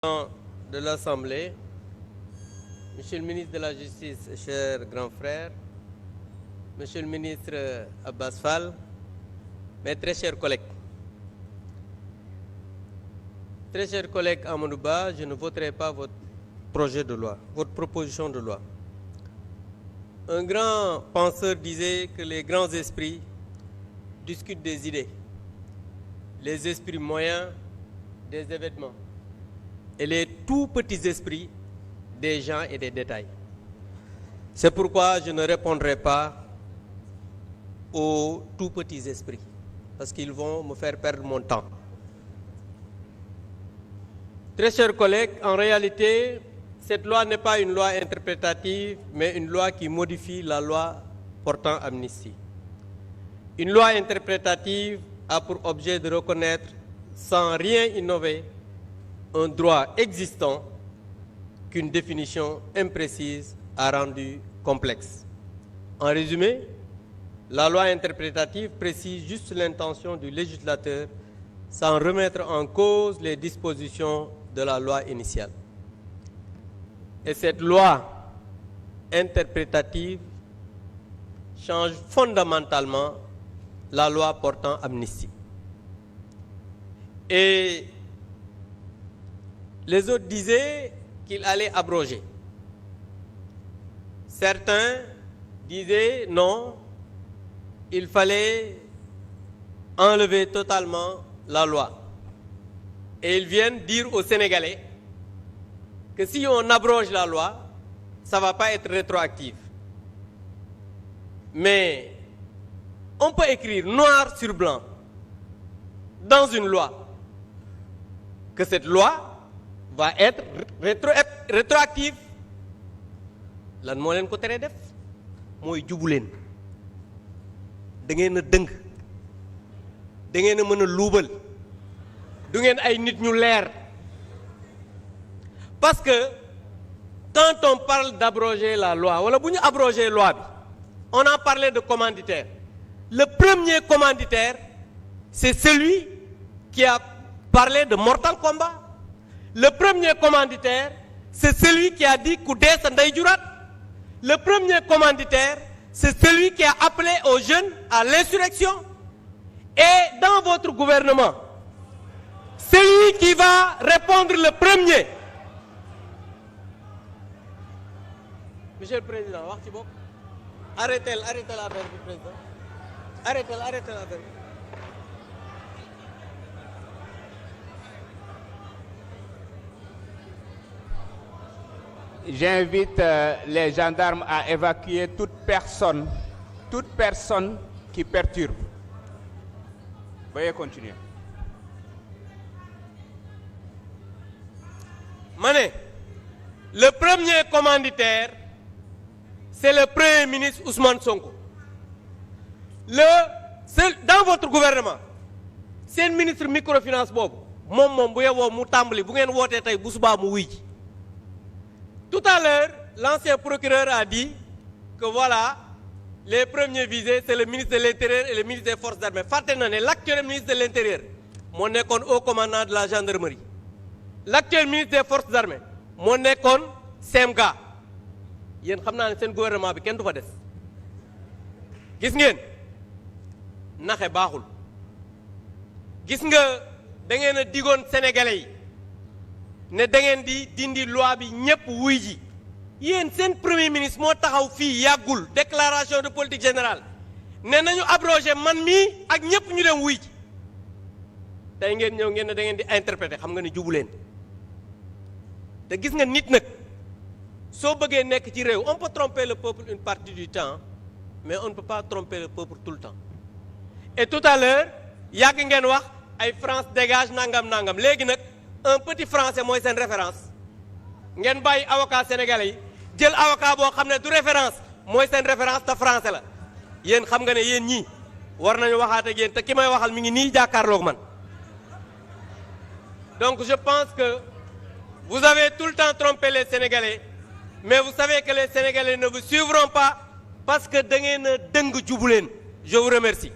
De l'Assemblée, Monsieur le ministre de la Justice, cher grand frère, Monsieur le ministre Abbas Fall, mes très chers collègues. Très chers collègues Amadou Ba, je ne voterai pas votre projet de loi, votre proposition de loi. Un grand penseur disait que les grands esprits discutent des idées, les esprits moyens des événements, et les tout petits esprits des gens et des détails. C'est pourquoi je ne répondrai pas aux tout petits esprits, parce qu'ils vont me faire perdre mon temps. Très chers collègues, en réalité, cette loi n'est pas une loi interprétative, mais une loi qui modifie la loi portant amnistie. Une loi interprétative a pour objet de reconnaître, sans rien innover, un droit existant qu'une définition imprécise a rendu complexe. En résumé, la loi interprétative précise juste l'intention du législateur sans remettre en cause les dispositions de la loi initiale. Et cette loi interprétative change fondamentalement la loi portant amnistie. Et les autres disaient qu'il allait abroger. Certains disaient non, il fallait enlever totalement la loi. Et ils viennent dire aux Sénégalais que si on abroge la loi, ça ne va pas être rétroactif. Mais on peut écrire noir sur blanc dans une loi que cette loi va être rétroactive. Lan moo leen ko teree def mooy jubu leen da ngeen a dëng da ngeen a mën a luubal du ngeen ay nit ñu leer. Parce que quand on parle d'abroger la loi wala bu ñu abroger loi bi on a parlé de commanditaire. Le premier commanditaire c'est celui qui a parlé de Mortal Kombat. Le premier commanditaire, c'est celui qui a dit ku dee sa ndey juraat. Le premier commanditaire, c'est celui qui a appelé aux jeunes à l'insurrection. Et dans votre gouvernement, celui qui va répondre le premier. Monsieur le Président, wax ci bopp. Arrêtez l'affaire du président. Arrêtez l'affaire. J'invite les gendarmes à évacuer toute personne qui perturbe. Veuillez continuer. Mané, le premier commanditaire, c'est le Premier ministre Ousmane Sonko. Dans votre gouvernement, c'est le ministre microfinance boobu moom bu yeboo mu tàmbali bu ngeen wootee tey bu subaa mu wuy ji. Tout à l'heure, l'ancien procureur a dit que voilà, les premiers visés, c'est le ministre de l'Intérieur et le ministre des Forces armées. Fàtte na ne l'actuel ministre de l'Intérieur moo nekkoon haut commandant de la gendarmerie. L'actuel ministre des Forces armées moo nekkoon CEMGA. Yéen xam naa ne seen gouvernement bi kenn du fa des. Gis ngeen naxe baaxul. Gis nga da ngeen a digoon Sénégalais yi ne da ngeen di dindi loi bi ñëpp wuy ji yéen seen premier ministre moo taxaw fii yàggul déclaration de politique générale ne nañu abrogé man mii ak ñëpp ñu dem wuy ji tey ngeen ñëw ngeen ne da ngeen di interpréter xam nga ne jubu leen te gis nga nit nag soo bëggee nekk ci réew on peut tromper le peuple une partie du temps mais on ne peut pas tromper le peuple tout le temps. Et tout à l'heure yàgg ngeen wax ay France dégage nangam léegi nag un petit français mooy seen référence ngeen bàyyi avocat sénégalais yi jël avocat boo xam ne du référence mooy seen référence te français la yéen xam nga ne yéen ñii war nañu waxaat ak yéen te ki may waxal mi ngi nii jàkkaarloog man. Donc je pense que vous avez tout le temps trompé les Sénégalais mais vous savez que les Sénégalais ne vous suivront pas parce que da ngeen a dëng jubu leen. Je vous remercie.